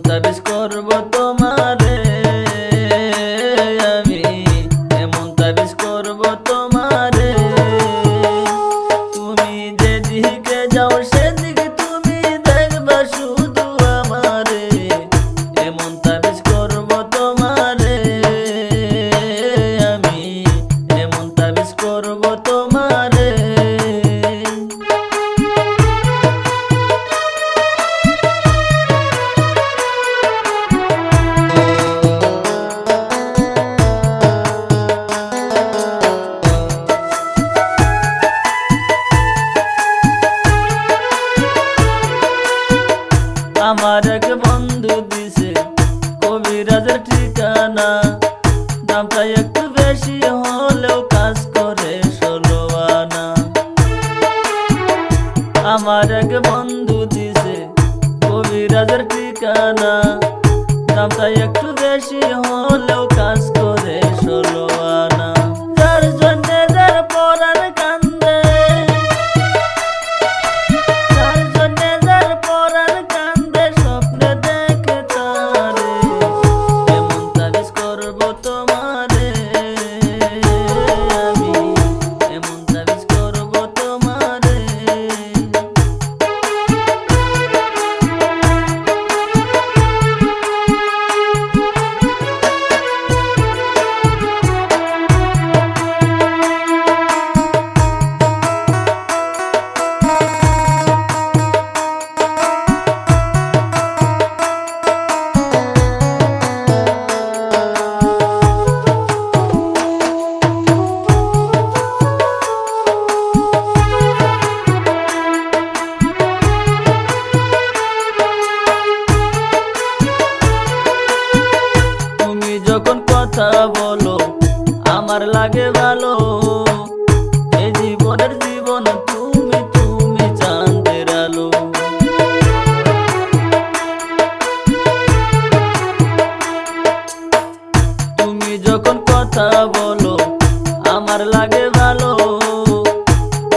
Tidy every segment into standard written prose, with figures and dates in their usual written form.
তাবিজ করব তোমারে, আমি এমন তাবিজ করব তোমারে। তুমি যেদিকে যাও সেদিকে তুমি দেখবা শুধু আমারে, এমন তাবিজ করব তোমারে, আমি এমন তাবিজ করব তোমারে। আমার এক বন্ধু দিছে কবিরাজের ঠিকানা, দামটা একটু বেশি হলেও কাজ করে 16 আনা। আমার এক বন্ধু দিছে কবিরাজের ঠিকানা, দামটা একটু বেশি হলেও কাজ করে 16 আনা। যার জন্য যার পরাণ কান্দে, যার জন্য যার পরাণ কান্দে, স্বপ্নে দেখে তারে, এমন তাবিজ করব তোমারে, আমি এমন তাবিজ করব তোমারে। যখন কথা বলো আমার লাগে ভালো, এই জীবনের জীবন তুমি তুমি চাঁদের আলো। তুমি যখন কথা বলো আমার লাগে ভালো,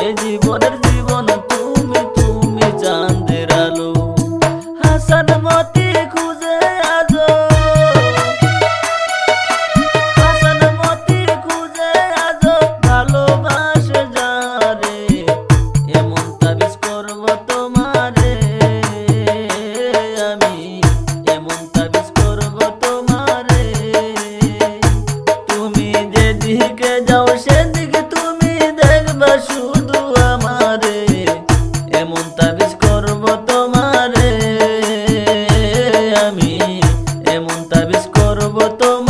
এই জীবনের জীবন তুমি তুমি চাঁদের আলো। হাসান মতি খুঁজে আজো, ভালোবাসে যারে, এমন তাবিজ করব তোমারে, আমি এমন তাবিজ করব তোমারে। তুমি যেদিকে যাও সেদিকে তুমি দেখবা শুধু আমারে, এমন তাবিজ করব তোমারে, আমি এমন তাবিজ করব তোমারে।